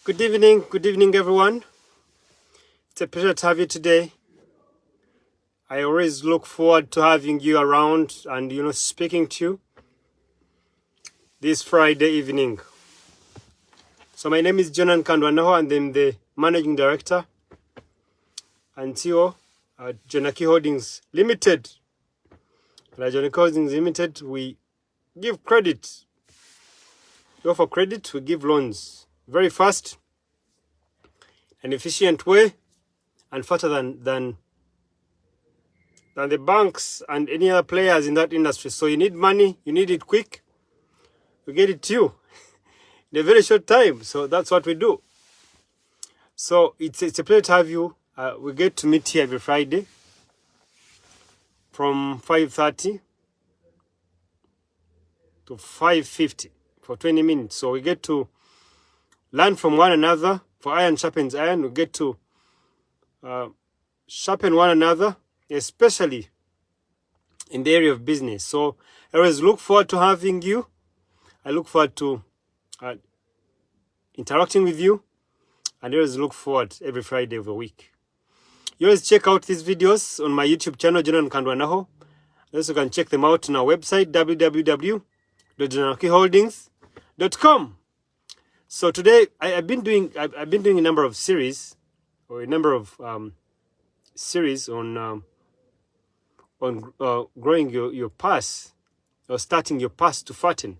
Good evening, everyone. It's a pleasure to have you today. I always look forward to having you around and, speaking to you this Friday evening. So my name is Jonan Kandwanaho, and I'm the Managing Director and CEO at Jonaki Holdings Limited. And at Jonaki Holdings Limited, we give credit. We offer credit, we give loans very fast and efficient way, and faster than the banks and any other players in that industry. So you need money, you need it quick, we get it to you in a very short time. So that's what we do. So it's a pleasure to have you. We get to meet here every Friday from 5:30 to 5:50 for 20 minutes. So we get to learn from one another. For iron sharpens iron. We get to sharpen one another, especially in the area of business. So I always look forward to having you. I look forward to interacting with you, and I always look forward every Friday of the week. You always check out these videos on my YouTube channel, Jonan Kandwanaho. Also, you can check them out on our website, www.jonakiholdings.com. So today I've been doing a number of series, or a number of series on growing your pass, or starting your pass to fatten.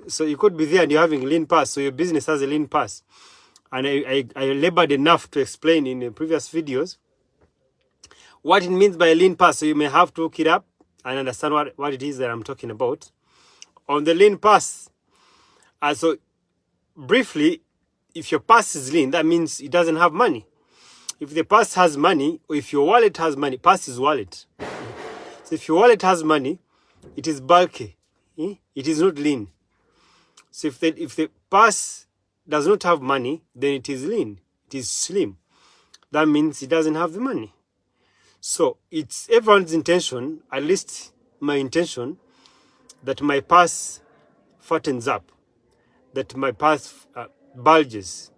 So you could be there and you're having lean pass, so your business has a lean pass. And I labored enough to explain in the previous videos what it means by a lean pass. So you may have to look it up and understand what it is that I'm talking about. On the lean pass, so briefly, if your pass is lean, that means it doesn't have money. If the pass has money, or if your wallet has money, pass is wallet. So if your wallet has money, it is bulky. It is not lean. So if the pass does not have money, then it is lean. It is slim. That means it doesn't have the money. So it's everyone's intention, at least my intention, that my pass fattens up, that my pass bulges.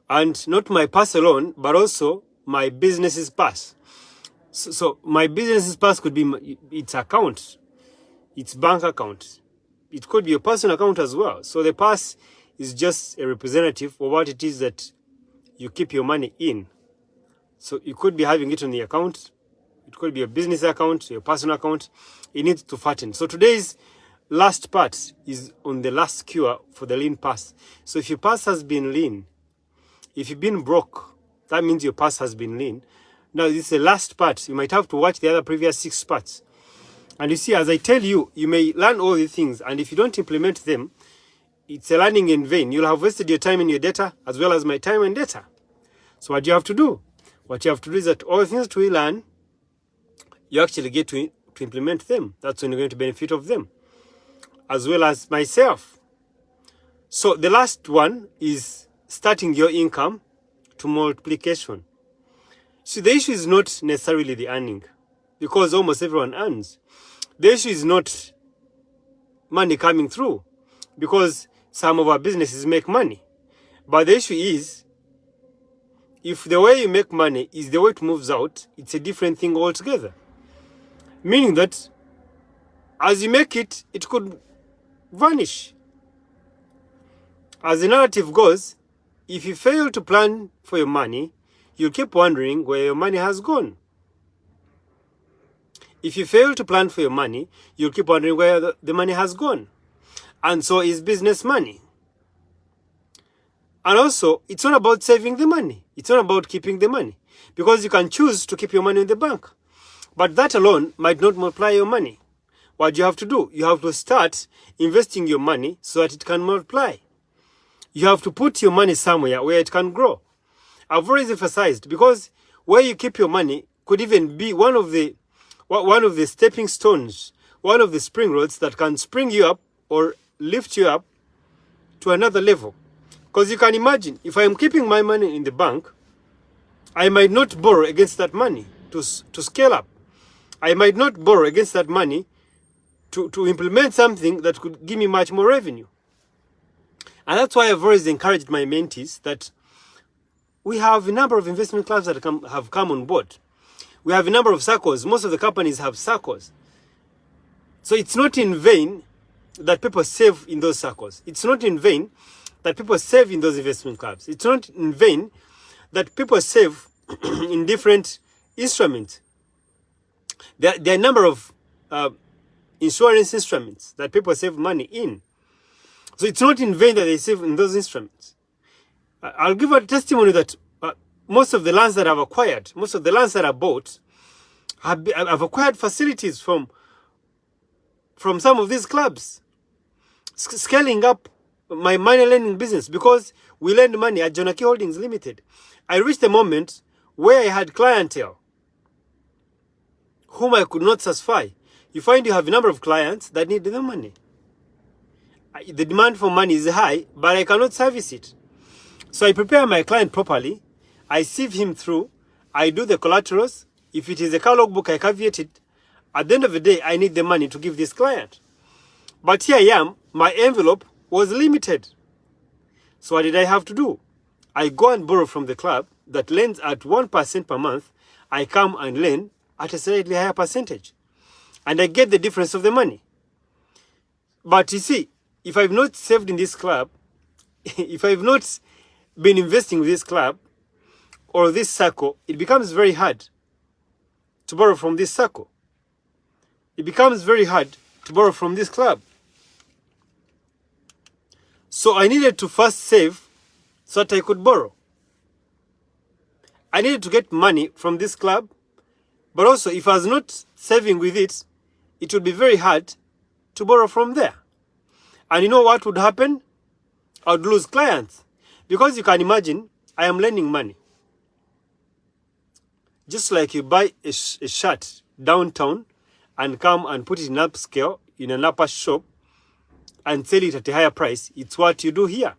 And not my pass alone, but also my business's pass. So my business's pass could be its account, its bank account. It could be your personal account as well. So the pass is just a representative of what it is that you keep your money in. So you could be having it on the account. It could be your business account, your personal account. It needs to fatten. So today's last part is on the last cure for the lean pass. So if your pass has been lean, if you've been broke, that means your pass has been lean. Now this is the last part. You might have to watch the other previous 6 parts. And you see, as I tell you, you may learn all these things, and if you don't implement them, it's a learning in vain. You'll have wasted your time and your data, as well as my time and data. So what you have to do? What you have to do is that all the things that we learn, you actually get to implement them. That's when you're going to benefit of them, as well as myself. So the last one is starting your income to multiplication. So the issue is not necessarily the earning, because almost everyone earns. The issue is not money coming through, because some of our businesses make money. But the issue is, if the way you make money is the way it moves out, it's a different thing altogether. Meaning that as you make it, it could vanish. As the narrative goes, if you fail to plan for your money, you'll keep wondering where your money has gone. If you fail to plan for your money, you'll keep wondering where the money has gone. And so is business money. And also, it's not about saving the money. It's not about keeping the money. Because you can choose to keep your money in the bank. But that alone might not multiply your money. What you have to do, you have to start investing your money so that it can multiply. You have to put your money somewhere where it can grow. I've always emphasized, because where you keep your money could even be one of the stepping stones, one of the spring roads that can spring you up or lift you up to another level. Because you can imagine, if I'm keeping my money in the bank, I might not borrow against that money to scale up. I might not borrow against that money to implement something that could give me much more revenue. And that's why I've always encouraged my mentees that we have a number of investment clubs that have come on board. We have a number of circles. Most of the companies have circles. So it's not in vain that people save in those circles. It's not in vain that people save in those investment clubs. It's not in vain that people save in different instruments. There are a number of insurance instruments that people save money in. So it's not in vain that they save in those instruments. I'll give a testimony that most of the lands that I've acquired, most of the lands that I bought, I've acquired facilities from some of these clubs, scaling up my money lending business, because we lend money at Jonaki Holdings Limited. I reached a moment where I had clientele whom I could not satisfy. You find you have a number of clients that need the money. The demand for money is high, but I cannot service it. So I prepare my client properly. I sieve him through. I do the collaterals. If it is a car logbook, I caveat it. At the end of the day, I need the money to give this client. But here I am, my envelope was limited. So what did I have to do? I go and borrow from the club that lends at 1% per month. I come and lend at a slightly higher percentage. And I get the difference of the money. But you see, if I've not saved in this club, if I've not been investing with this club or this circle, it becomes very hard to borrow from this circle. It becomes very hard to borrow from this club. So I needed to first save so that I could borrow. I needed to get money from this club, but also if I was not saving with it, it would be very hard to borrow from there. And you know what would happen? I would lose clients. Because you can imagine, I am lending money. Just like you buy a shirt downtown and come and put it in upscale in an upper shop and sell it at a higher price, it's what you do here.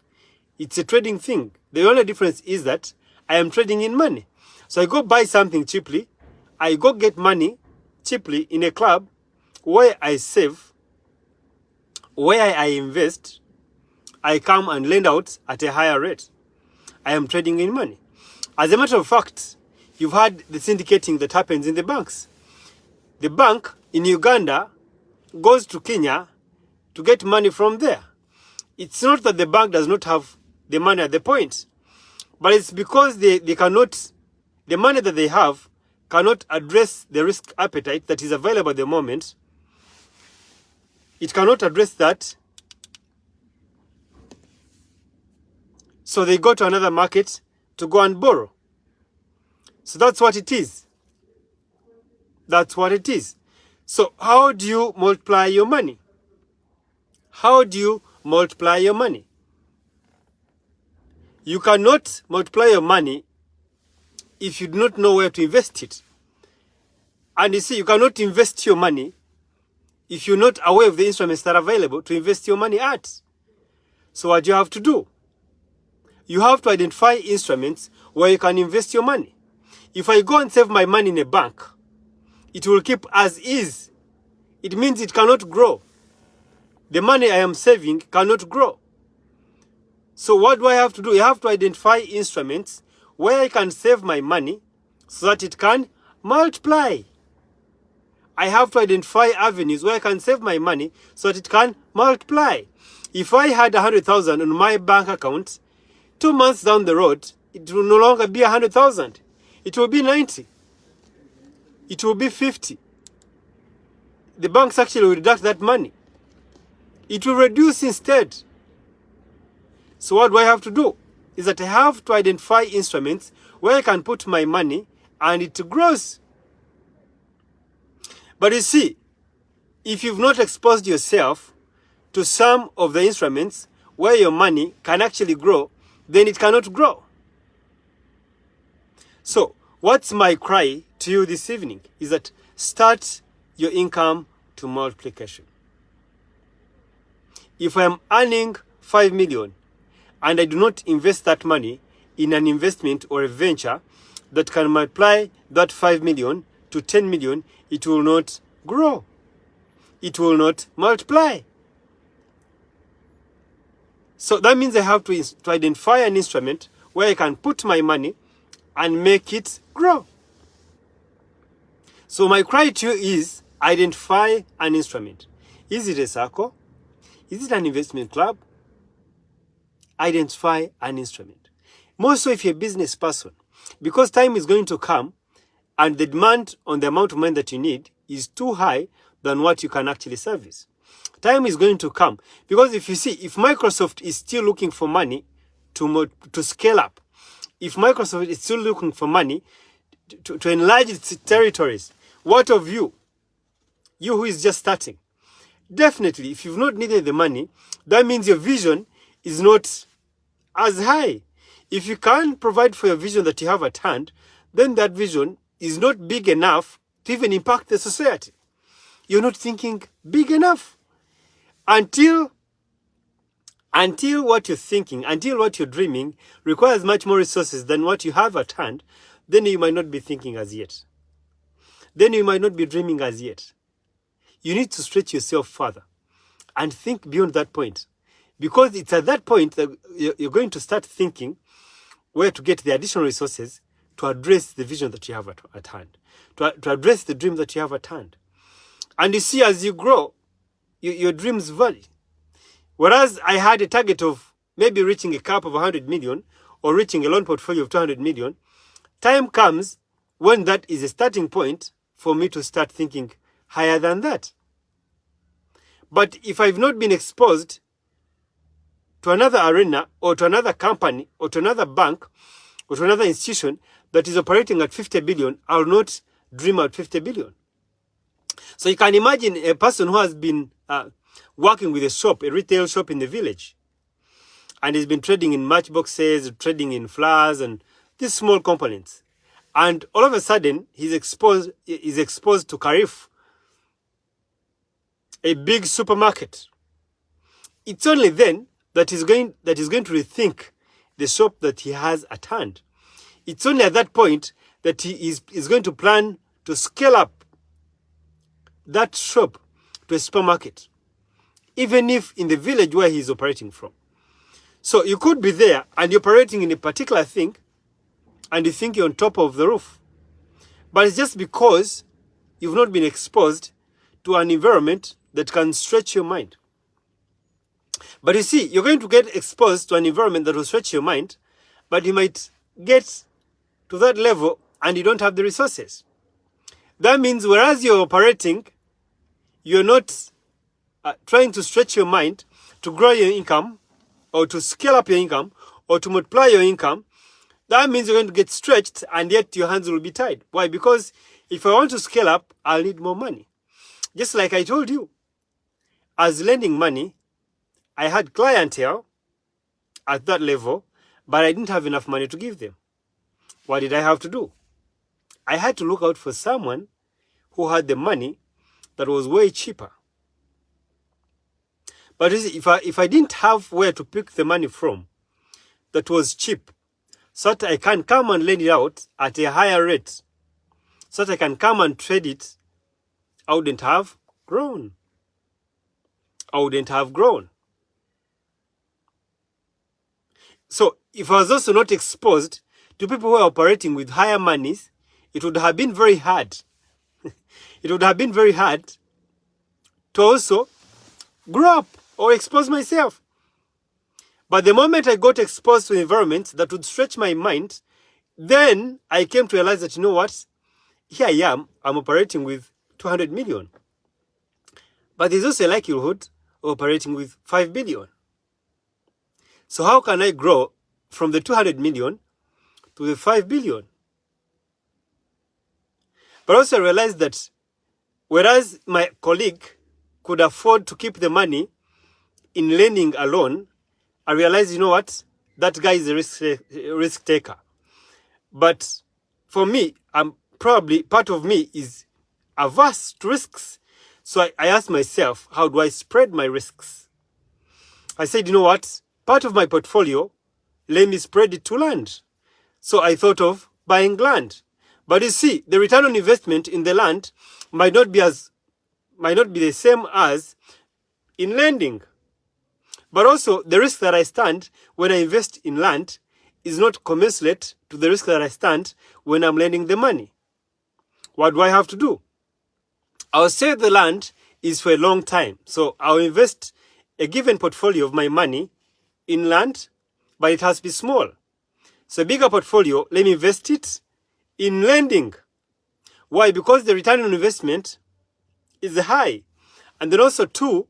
It's a trading thing. The only difference is that I am trading in money. So I go buy something cheaply. I go get money cheaply in a club where I save, where I invest. I come and lend out at a higher rate. I am trading in money. As a matter of fact, you've had the syndicating that happens in the banks. The bank in Uganda goes to Kenya to get money from there. It's not that the bank does not have the money at the point, but it's because they cannot, the money that they have cannot address the risk appetite that is available at the moment. It cannot address that. So they go to another market to go and borrow. So that's what it is. That's what it is. So how do you multiply your money? How do you multiply your money? You cannot multiply your money if you do not know where to invest it. And you see, you cannot invest your money if you're not aware of the instruments that are available to invest your money at. So what do you have to do? You have to identify instruments where you can invest your money. If I go and save my money in a bank, it will keep as is. It means it cannot grow. The money I am saving cannot grow. So what do I have to do? I have to identify instruments where I can save my money so that it can multiply. I have to identify avenues where I can save my money so that it can multiply. If I had 100,000 on my bank account, 2 months down the road, it will no longer be 100,000. It will be 90. It will be 50. The banks actually will deduct that money. It will reduce instead. So what do I have to do? Is that I have to identify instruments where I can put my money and it grows. But you see, if you've not exposed yourself to some of the instruments where your money can actually grow, then it cannot grow. So what's my cry to you this evening is that start your income to multiplication. If I'm earning 5 million and I do not invest that money in an investment or a venture that can multiply that 5 million to 10 million, it will not grow. It will not multiply. So that means I have to identify an instrument where I can put my money and make it grow. So my criteria is identify an instrument. Is it a circle? Is it an investment club? Identify an instrument. More so if you're a business person, because time is going to come and the demand on the amount of money that you need is too high than what you can actually service. Time is going to come because if you see, if Microsoft is still looking for money to scale up, if Microsoft is still looking for money to enlarge its territories, what of you? You who is just starting. Definitely, if you've not needed the money, that means your vision is not as high. If you can't provide for your vision that you have at hand, then that vision is not big enough to even impact the society. You're not thinking big enough. Until what you're thinking, until what you're dreaming requires much more resources than what you have at hand, then you might not be thinking as yet. Then you might not be dreaming as yet. You need to stretch yourself further and think beyond that point. Because it's at that point that you're going to start thinking where to get the additional resources to address the vision that you have at hand, to address the dream that you have at hand. And you see, as you grow, your dreams vary. Whereas I had a target of maybe reaching a cap of 100 million or reaching a loan portfolio of 200 million, time comes when that is a starting point for me to start thinking higher than that. But if I've not been exposed to another arena or to another company or to another bank or to another institution that is operating at 50 billion, I'll not dream at 50 billion. So you can imagine a person who has been working with a shop, a retail shop in the village, and he's been trading in matchboxes, trading in flowers and these small components. And all of a sudden, he's exposed to Carrefour, a big supermarket. It's only then that he's going to rethink the shop that he has at hand. It's only at that point that he is going to plan to scale up that shop to a supermarket, even if in the village where he's operating from. So you could be there and you're operating in a particular thing and you think you're on top of the roof. But it's just because you've not been exposed to an environment that can stretch your mind. But you see, you're going to get exposed to an environment that will stretch your mind, but you might get to that level and you don't have the resources. That means whereas you're operating, you're not trying to stretch your mind to grow your income or to scale up your income or to multiply your income. That means you're going to get stretched and yet your hands will be tied. Why? Because if I want to scale up, I'll need more money. Just like I told you, as lending money, I had clientele at that level, but I didn't have enough money to give them. What did I have to do? I had to look out for someone who had the money that was way cheaper. But if I didn't have where to pick the money from that was cheap, so that I can come and lend it out at a higher rate, so that I can come and trade it, I wouldn't have grown. So if I was also not exposed to people who are operating with higher monies, it would have been very hard. It would have been very hard to also grow up or expose myself. But the moment I got exposed to environments that would stretch my mind, then I came to realize that, you know what? Here I am, I'm operating with 200 million. But there's also a likelihood of operating with 5 billion. So how can I grow from the 200 million to the 5 billion? But also I realized that whereas my colleague could afford to keep the money in lending alone, I realized, you know what? That guy is a risk taker. But for me, I'm probably, part of me is averse to risks. So I asked myself, how do I spread my risks? I said, you know what? Part of my portfolio, let me spread it to land. So I thought of buying land. But you see, the return on investment in the land might not be the same as in lending. But also, the risk that I stand when I invest in land is not commensurate to the risk that I stand when I'm lending the money. What do I have to do? I'll say the land is for a long time. So I'll invest a given portfolio of my money in land, but it has to be small. So a bigger portfolio, let me invest it in lending. Why? Because the return on investment is high. And then also two,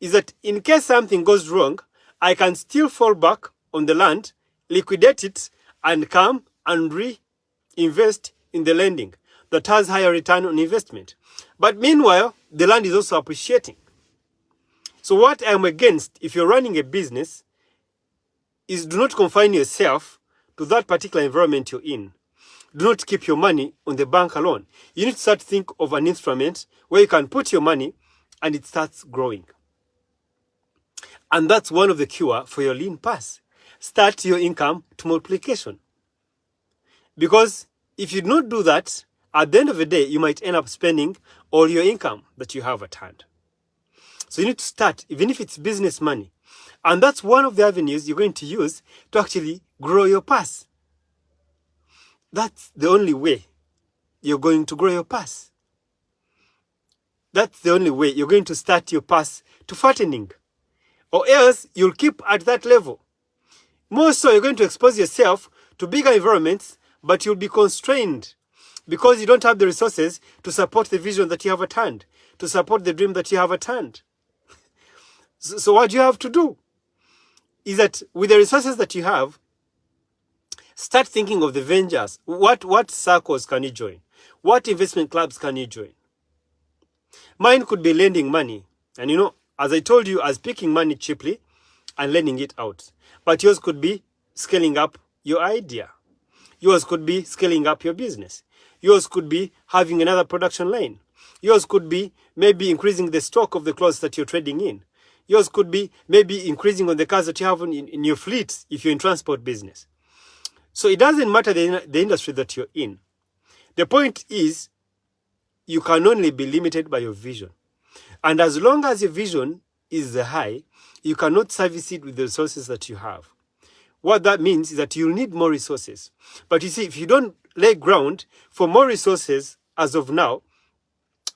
is that in case something goes wrong, I can still fall back on the land, liquidate it, and come and reinvest in the lending that has higher return on investment. But meanwhile, the land is also appreciating. So what I'm against, if you're running a business, is do not confine yourself to that particular environment you're in. Do not keep your money on the bank alone. You need to start to think of an instrument where you can put your money and it starts growing. And that's one of the cure for your lean pass. Start your income to multiplication. Because if you don't do that, at the end of the day, you might end up spending all your income that you have at hand. So you need to start, even if it's business money. And that's one of the avenues you're going to use to actually grow your pass. That's the only way you're going to grow your pass. That's the only way you're going to start your pass to fattening. Or else you'll keep at that level. More so, you're going to expose yourself to bigger environments, but you'll be constrained because you don't have the resources to support the vision that you have at hand, to support the dream that you have at hand. So what you have to do is that with the resources that you have, start thinking of the ventures. What circles can you join? What investment clubs can you join? Mine could be lending money. And you know, as I told you, as picking money cheaply and lending it out. But yours could be scaling up your idea. Yours could be scaling up your business. Yours could be having another production line. Yours could be maybe increasing the stock of the clothes that you're trading in. Yours could be maybe increasing on the cars that you have in your fleet if you're in transport business. So it doesn't matter the industry that you're in. The point is, you can only be limited by your vision. And as long as your vision is high, you cannot service it with the resources that you have. What that means is that you'll need more resources. But you see, if you don't lay ground for more resources as of now,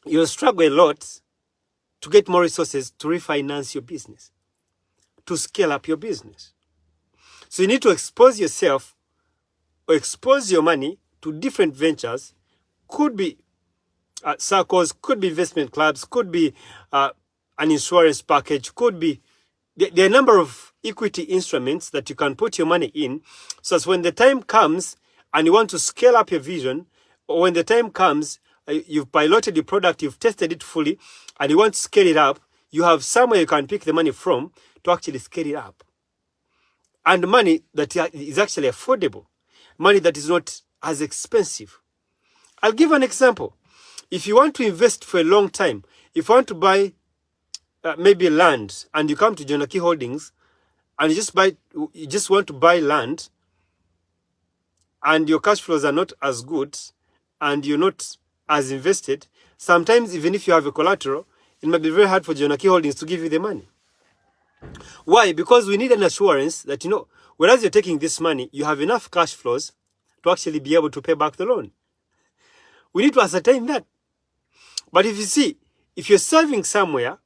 you'll struggle a lot to get more resources to refinance your business, to scale up your business. So you need to expose yourself or expose your money to different ventures. Could be circles, could be investment clubs, could be an insurance package, could be there are a number of equity instruments that you can put your money in, so as when the time comes and you want to scale up your vision, or when the time comes, you've piloted your product, you've tested it fully, and you want to scale it up, you have somewhere you can pick the money from to actually scale it up. And money that is actually affordable, money that is not as expensive. I'll give an example. If you want to invest for a long time, if you want to buy maybe land, and you come to Jonaki Holdings and you just want to buy land, and your cash flows are not as good, and you're not as invested, sometimes even if you have a collateral, it might be very hard for Jonaki Holdings to give you the money. Why? Because we need an assurance that, you know, whereas you're taking this money, you have enough cash flows to actually be able to pay back the loan. We need to ascertain that. But if you see, if you're serving somewhere,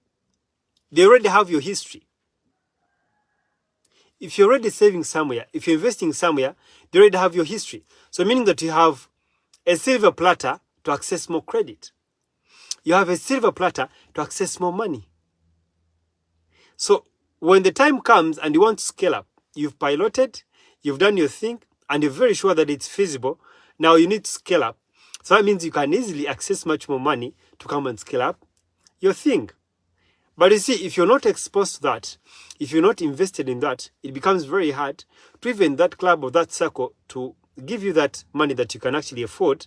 they already have your history. If you're already saving somewhere, if you're investing somewhere, they already have your history. So meaning that you have a silver platter to access more credit. You have a silver platter to access more money. So when the time comes and you want to scale up, you've piloted, you've done your thing, and you're very sure that it's feasible. Now you need to scale up. So that means you can easily access much more money to come and scale up your thing. But you see, if you're not exposed to that, if you're not invested in that, it becomes very hard to even that club or that circle to give you that money that you can actually afford.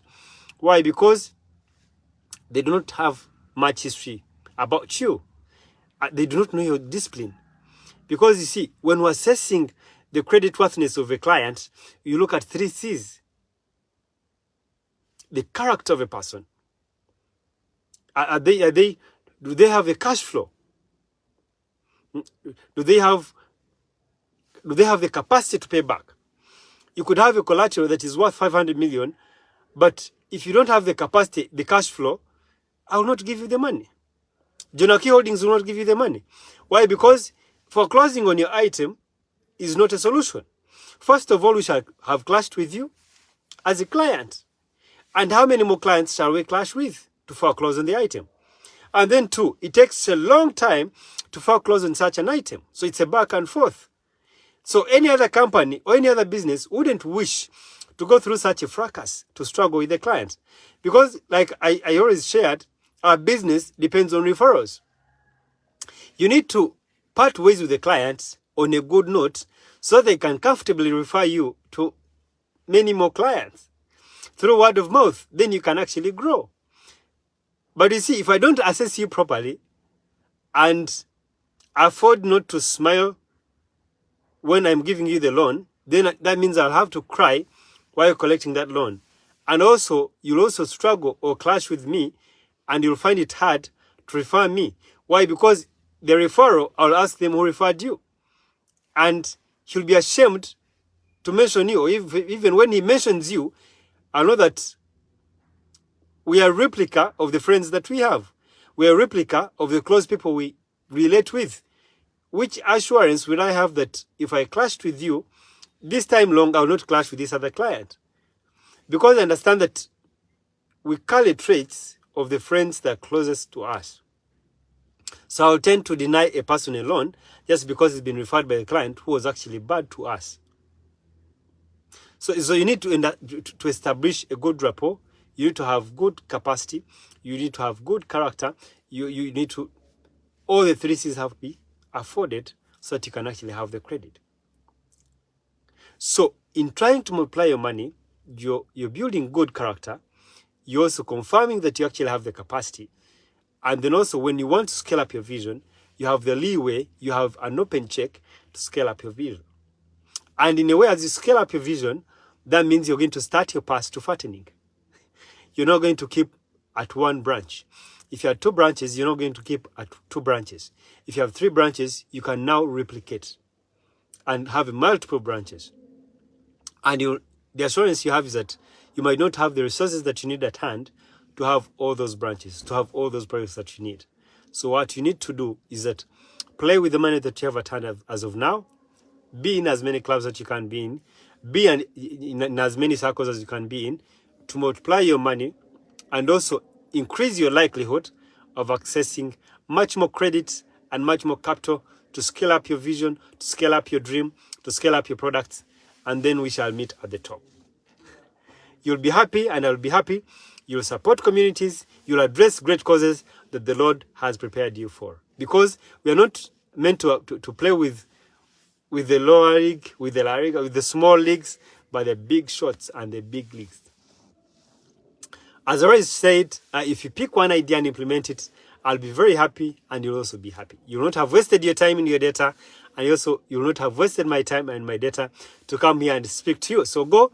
Why? Because they do not have much history about you. They do not know your discipline. Because you see, when we're assessing the creditworthiness of a client, you look at 3 C's. The character of a person. Do they have a cash flow? Do they have the capacity to pay back? You could have a collateral that is worth 500 million, but if you don't have the capacity, the cash flow, I will not give you the money. Jonaki Holdings will not give you the money. Why? Because foreclosing on your item is not a solution. First of all, we shall have clashed with you as a client. And how many more clients shall we clash with to foreclose on the item? And then two, it takes a long time to foreclose on such an item. So it's a back and forth. So any other company or any other business wouldn't wish to go through such a fracas to struggle with the client. Because like I always shared, our business depends on referrals. You need to part ways with the clients on a good note so they can comfortably refer you to many more clients. Through word of mouth, then you can actually grow. But you see, if I don't assess you properly and afford not to smile when I'm giving you the loan, then that means I'll have to cry while collecting that loan. And also, you'll also struggle or clash with me, and you'll find it hard to refer me. Why? Because the referral, I'll ask them who referred you. And he'll be ashamed to mention you, or even when he mentions you, I know that we are a replica of the friends that we have. We are a replica of the close people we relate with. Which assurance will I have that if I clashed with you, this time long, I will not clash with this other client? Because I understand that we carry traits of the friends that are closest to us. So I'll tend to deny a person a loan just because it's been referred by a client who was actually bad to us. So you need to establish a good rapport. You need to have good capacity. You need to have good character. You need to, all the three C's have to be afforded so that you can actually have the credit. So in trying to multiply your money, you're building good character. You're also confirming that you actually have the capacity. And then also when you want to scale up your vision, you have the leeway, you have an open check to scale up your vision. And in a way, as you scale up your vision, that means you're going to start your path to fattening. You're not going to keep at one branch. If you have 2 branches, you're not going to keep at 2 branches. If you have 3 branches, you can now replicate and have multiple branches. And the assurance you have is that you might not have the resources that you need at hand to have all those branches, to have all those products that you need. So what you need to do is that play with the money that you have at hand as of now, be in as many clubs that you can be in, be in as many circles as you can be in, to multiply your money and also increase your likelihood of accessing much more credit and much more capital to scale up your vision, to scale up your dream, to scale up your products, and then we shall meet at the top. You'll be happy and I'll be happy. You'll support communities. You'll address great causes that the Lord has prepared you for. Because we are not meant to play with the lower league, with the small leagues, but the big shots and the big leagues. As I already said, if you pick one idea and implement it, I'll be very happy and you'll also be happy. You will not have wasted your time in your data, and also you will not have wasted my time and my data to come here and speak to you. So go,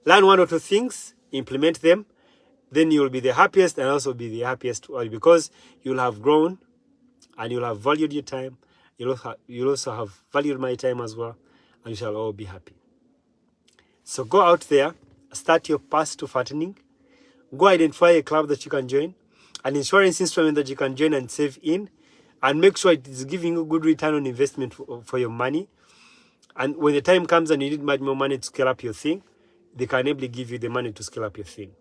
learn 1 or 2 things, implement them, then you will be the happiest and also be the happiest because you'll have grown and you'll have valued your time. You'll also have valued my time as well, and you shall all be happy. So go out there, start your path to fattening. Go identify a club that you can join, an insurance instrument that you can join and save in, and make sure it is giving you good return on investment for your money. And when the time comes and you need much more money to scale up your thing, they can ably give you the money to scale up your thing.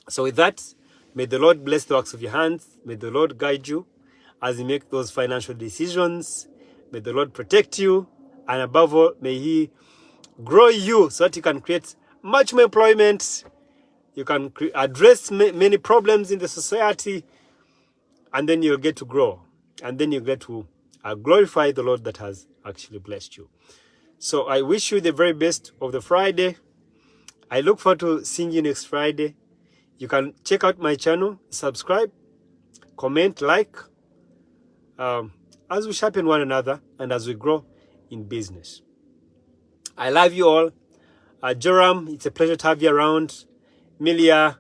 So with that, may the Lord bless the works of your hands. May the Lord guide you as you make those financial decisions. May the Lord protect you. And above all, may He grow you so that you can create much more employment. You can address many problems in the society. And then you'll get to grow. And then you'll get to glorify the Lord that has actually blessed you. So I wish you the very best of the Friday. I look forward to seeing you next Friday. You can check out my channel, subscribe, comment, like, as we sharpen one another and as we grow in business. I love you all. Joram, it's a pleasure to have you around. Milia,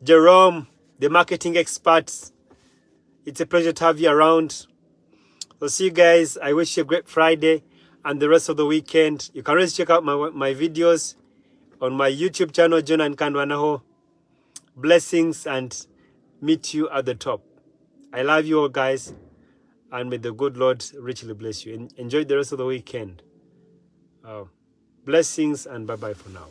Jerome, the marketing experts, it's a pleasure to have you around. So see you guys. I wish you a great Friday and the rest of the weekend. You can always check out my videos on my YouTube channel, John Nkandwanaho. Blessings and meet you at the top. I love you all, guys. And may the good Lord richly bless you. Enjoy the rest of the weekend. Blessings and bye-bye for now.